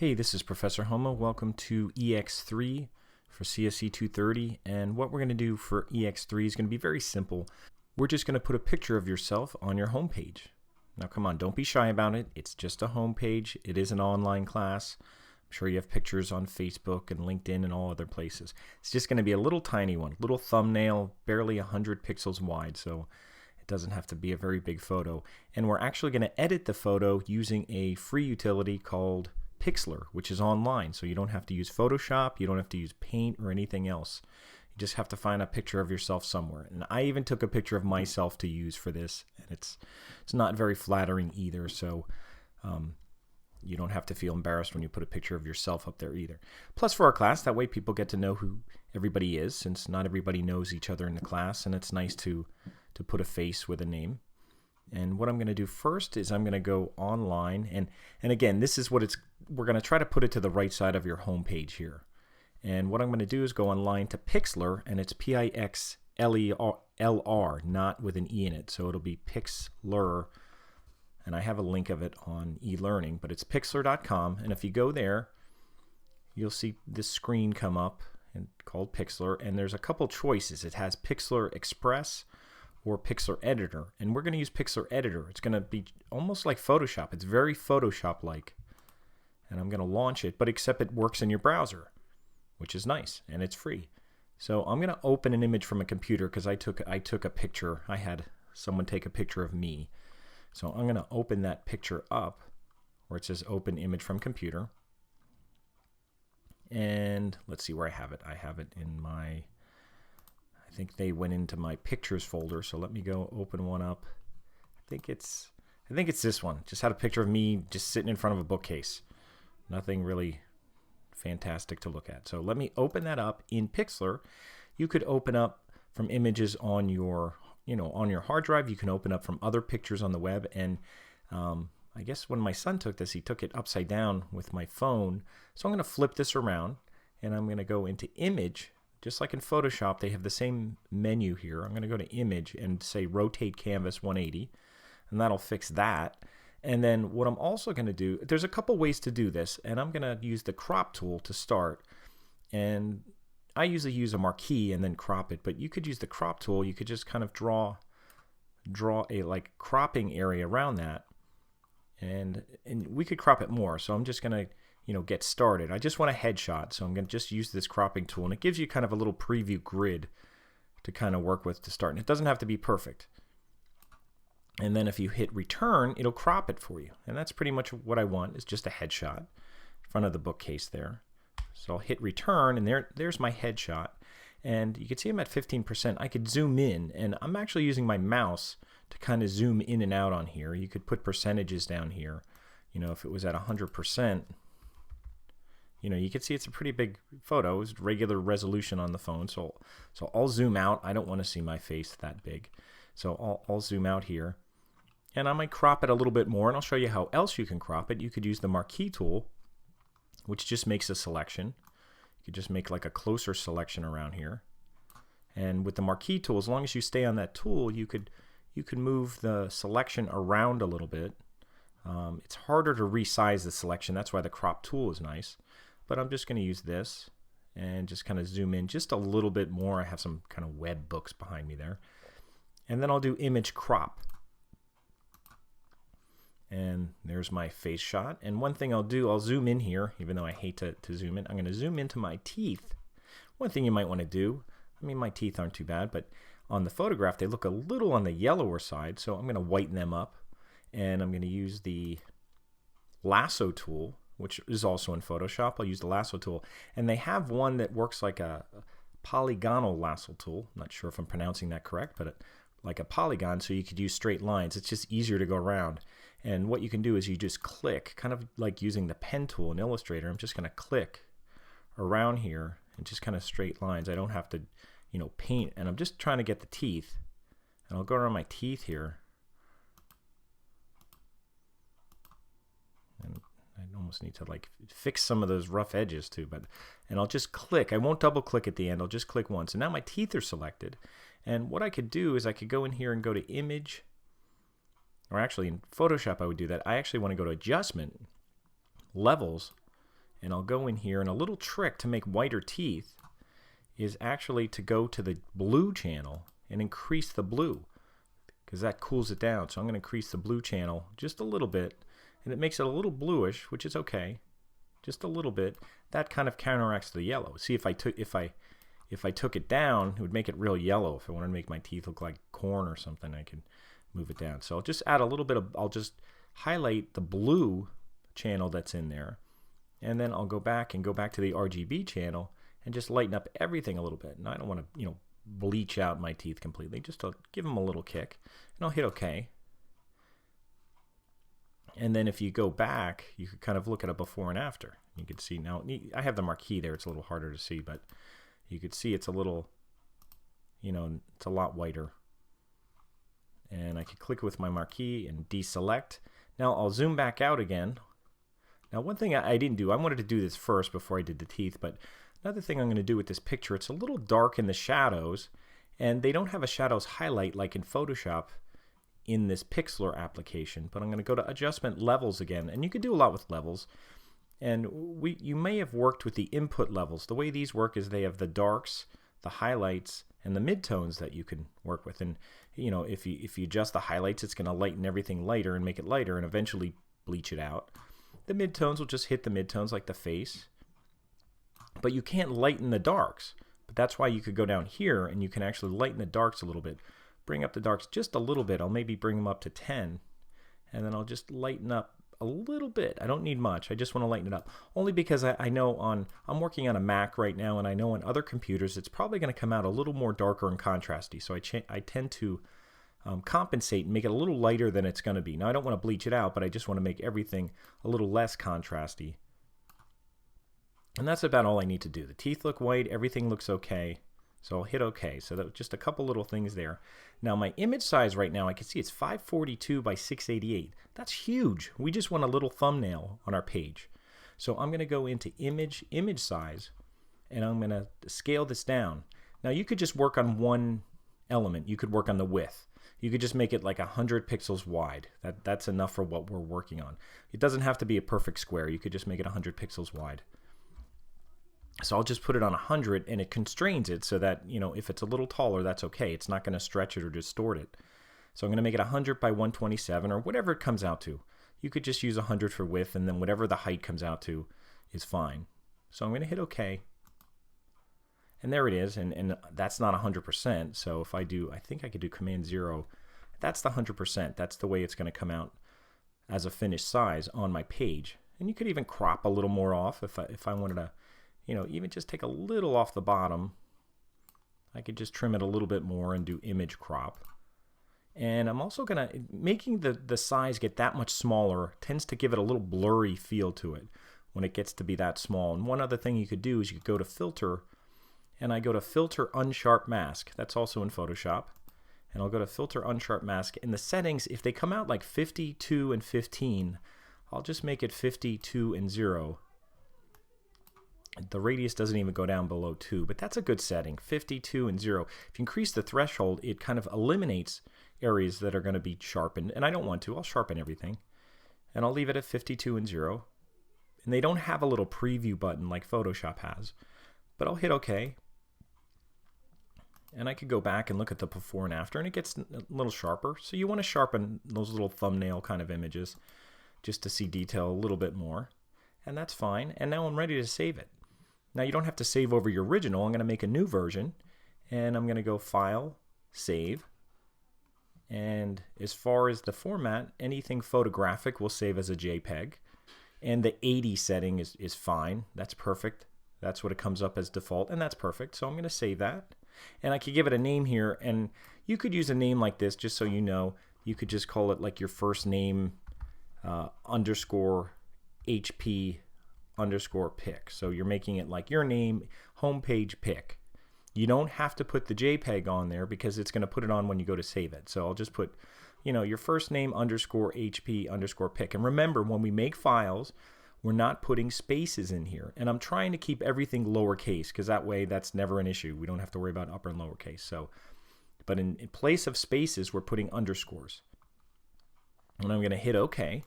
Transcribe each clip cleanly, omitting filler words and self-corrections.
Hey, this is Professor Homo. Welcome to EX3 for CSE 230. And what we're going to do for EX3 is going to be very simple. We're just going to put a picture of yourself on your home page. Now, come on, don't be shy about it. It's just a home page. It is an online class. I'm sure you have pictures on Facebook and LinkedIn and all other places. It's just going to be a little tiny one, little thumbnail, barely 100 pixels wide. So it doesn't have to be a very big photo. And we're actually going to edit the photo using a free utility called Pixlr, which is online, so you don't have to use Photoshop, you don't have to use Paint or anything else. You just have to find a picture of yourself somewhere. And I even took a picture of myself to use for this, and it's not very flattering either, so you don't have to feel embarrassed when you put a picture of yourself up there either. Plus, for our class, that way people get to know who everybody is, since not everybody knows each other in the class, and it's nice to put a face with a name. And what I'm going to do first is I'm going to go online, and again, this is what we're going to try to put it to the right side of your home page here. And what I'm going to do is go online to Pixlr, and it's Pixlr, not with an E in it, so it'll be Pixlr, and I have a link of it on e-learning, but it's pixlr.com, and if you go there, you'll see this screen come up and called Pixlr, and there's a couple choices. It has Pixlr Express or Pixlr Editor, and we're going to use Pixlr Editor. It's going to be almost like Photoshop. It's very Photoshop-like, and I'm going to launch it, but except it works in your browser, which is nice, and it's free. So I'm going to open an image from a computer because I took a picture. I had someone take a picture of me. So I'm going to open that picture up where it says Open Image from Computer, and let's see where I have it. I have it in my... I think they went into my pictures folder, so let me go open one up. I think it's this one. Just had a picture of me just sitting in front of a bookcase. Nothing really fantastic to look at. So let me open that up in Pixlr. You could open up from images on your, on your hard drive. You can open up from other pictures on the web. And I guess when my son took this, he took it upside down with my phone. So I'm going to flip this around, and I'm going to go into Image. Just like in Photoshop, they have the same menu here. I'm going to go to Image and say Rotate Canvas 180, and that'll fix that. And then what I'm also going to do, there's a couple ways to do this, and I'm going to use the crop tool to start. And I usually use a marquee and then crop it, but you could use the crop tool. You could just kind of draw a like cropping area around that, and we could crop it more. So I'm just going to get started. I just want a headshot, so I'm going to just use this cropping tool, and it gives you kind of a little preview grid to kind of work with to start. And it doesn't have to be perfect. And then if you hit return, it'll crop it for you. And that's pretty much what I want, is just a headshot in front of the bookcase there. So I'll hit return, and there's my headshot. And you can see I'm at 15%. I could zoom in, and I'm actually using my mouse to kind of zoom in and out on here. You could put percentages down here. If it was at 100%, you can see it's a pretty big photo. It's regular resolution on the phone. So I'll zoom out. I don't want to see my face that big. So I'll zoom out here. And I might crop it a little bit more, and I'll show you how else you can crop it. You could use the marquee tool, which just makes a selection. You could just make like a closer selection around here. And with the marquee tool, as long as you stay on that tool, you could move the selection around a little bit. It's harder to resize the selection. That's why the crop tool is nice. But I'm just going to use this and just kind of zoom in just a little bit more. I have some kind of web books behind me there. And then I'll do image crop. And there's my face shot. And one thing I'll do, I'll zoom in here, even though I hate to zoom in. I'm going to zoom into my teeth. One thing you might want to do, my teeth aren't too bad, but on the photograph, they look a little on the yellower side. So I'm going to whiten them up. And I'm going to use the lasso tool, which is also in Photoshop. I'll use the lasso tool. And they have one that works like a polygonal lasso tool. I'm not sure if I'm pronouncing that correct, but like a polygon, so you could use straight lines. It's just easier to go around. And what you can do is you just click, kind of like using the pen tool in Illustrator. I'm just going to click around here and just kind of straight lines. I don't have to, paint. And I'm just trying to get the teeth. And I'll go around my teeth here. And I almost need to like fix some of those rough edges too, and I'll just click. I won't double click at the end. I'll just click once. And now my teeth are selected. And what I could do is I could go in here and go to Image, or actually in Photoshop I would do that. I actually want to go to Adjustment, Levels, and I'll go in here, and a little trick to make whiter teeth is actually to go to the blue channel and increase the blue, because that cools it down. So I'm going to increase the blue channel just a little bit, and it makes it a little bluish, which is okay, just a little bit. That kind of counteracts the yellow. See, if I took it down, it would make it real yellow. If I wanted to make my teeth look like corn or something, I could move it down. So I'll just add a little bit of, I'll just highlight the blue channel that's in there, and then I'll go back to the RGB channel and just lighten up everything a little bit. And I don't want to, you know, bleach out my teeth completely, just to give them a little kick, and I'll hit OK. And then if you go back, you could kind of look at a before and after. You can see now, I have the marquee there, it's a little harder to see, but you could see it's a little, you know, it's a lot whiter. And I could click with my marquee and deselect. Now I'll zoom back out again. Now one thing I didn't do, I wanted to do this first before I did the teeth, but another thing I'm going to do with this picture, it's a little dark in the shadows, and they don't have a shadows highlight like in Photoshop in this Pixlr application. But I'm going to go to adjustment levels again, and you can do a lot with levels. And you may have worked with the input levels. The way these work is they have the darks, the highlights, and the midtones that you can work with. And you know, if you adjust the highlights, it's going to lighten everything lighter and make it lighter and eventually bleach it out. The midtones will just hit the midtones like the face. But you can't lighten the darks. But that's why you could go down here and you can actually lighten the darks a little bit. Bring up the darks just a little bit. I'll maybe bring them up to 10. And then I'll just lighten up a little bit. I don't need much. I just want to lighten it up. Only because I know I'm working on a Mac right now, and I know on other computers it's probably going to come out a little more darker and contrasty. So I tend to compensate and make it a little lighter than it's going to be. Now I don't want to bleach it out, but I just want to make everything a little less contrasty. And that's about all I need to do. The teeth look white, everything looks okay. So I'll hit OK. So that was just a couple little things there. Now my image size right now, I can see it's 542 by 688. That's huge. We just want a little thumbnail on our page. So I'm going to go into image size, and I'm going to scale this down. Now you could just work on one element. You could work on the width. You could just make it like 100 pixels wide. That's enough for what we're working on. It doesn't have to be a perfect square. You could just make it 100 pixels wide. So I'll just put it on 100, and it constrains it so that, you know, if it's a little taller, that's okay. It's not going to stretch it or distort it. So I'm going to make it 100 by 127 or whatever it comes out to. You could just use 100 for width, and then whatever the height comes out to is fine. So I'm going to hit OK. And there it is, and that's not 100%. So if I do, I think I could do Command 0. That's the 100%. That's the way it's going to come out as a finished size on my page. And you could even crop a little more off if I wanted to, you know, even just take a little off the bottom. I could just trim it a little bit more and do image crop. And I'm also going to, making the size get that much smaller tends to give it a little blurry feel to it when it gets to be that small. And one other thing you could do is you could go to Filter, and I go to Filter Unsharp Mask. That's also in Photoshop. And I'll go to Filter Unsharp Mask. In the settings, if they come out like 52 and 15, I'll just make it 52 and 0. The radius doesn't even go down below 2, but that's a good setting, 52 and 0. If you increase the threshold, it kind of eliminates areas that are going to be sharpened, and I don't want to. I'll sharpen everything, and I'll leave it at 52 and 0. And they don't have a little preview button like Photoshop has, but I'll hit OK. And I could go back and look at the before and after, and it gets a little sharper. So you want to sharpen those little thumbnail kind of images just to see detail a little bit more, and that's fine. And now I'm ready to save it. Now you don't have to save over your original. I'm going to make a new version, and I'm going to go File, Save. And as far as the format, anything photographic will save as a JPEG. And the 80 setting is fine. That's perfect. That's what it comes up as default, and that's perfect. So I'm going to save that. And I could give it a name here, and you could use a name like this just so you know. You could just call it like your first name underscore HP underscore pic. So you're making it like your name, homepage pic. You don't have to put the JPEG on there because it's going to put it on when you go to save it. So I'll just put, you know, your first name underscore HP underscore pic. And remember, when we make files, we're not putting spaces in here. And I'm trying to keep everything lowercase because that way that's never an issue. We don't have to worry about upper and lowercase. So, but in place of spaces, we're putting underscores. And I'm going to hit OK.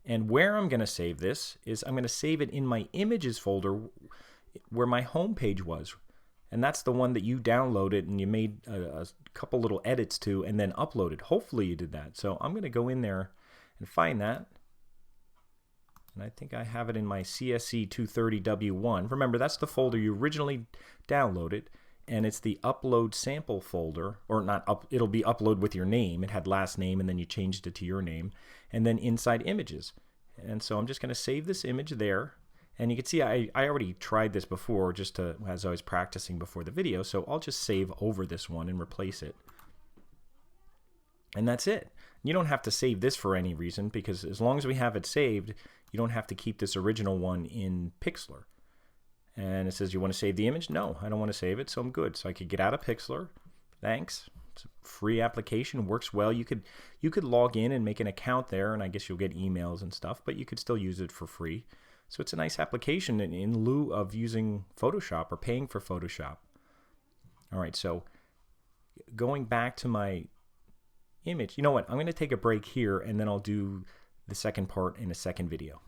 And where I'm going to save this is I'm going to save it in my images folder where my home page was. And that's the one that you downloaded and you made a couple little edits to and then uploaded. Hopefully you did that. So I'm going to go in there and find that. And I think I have it in my CSC 230W1. Remember, that's the folder you originally downloaded. And it's the upload sample folder, or not up, it'll be upload with your name. It had last name and then you changed it to your name. And then inside images. And so I'm just going to save this image there. And you can see I already tried this before just to, as I was practicing before the video. So I'll just save over this one and replace it. And that's it. You don't have to save this for any reason because as long as we have it saved, you don't have to keep this original one in Pixlr. And it says, you want to save the image? No, I don't want to save it, so I'm good. So I could get out of Pixlr. Thanks. It's a free application, works well. You could log in and make an account there, and I guess you'll get emails and stuff, but you could still use it for free. So it's a nice application in lieu of using Photoshop or paying for Photoshop. All right, so going back to my image, you know what? I'm going to take a break here, and then I'll do the second part in a second video.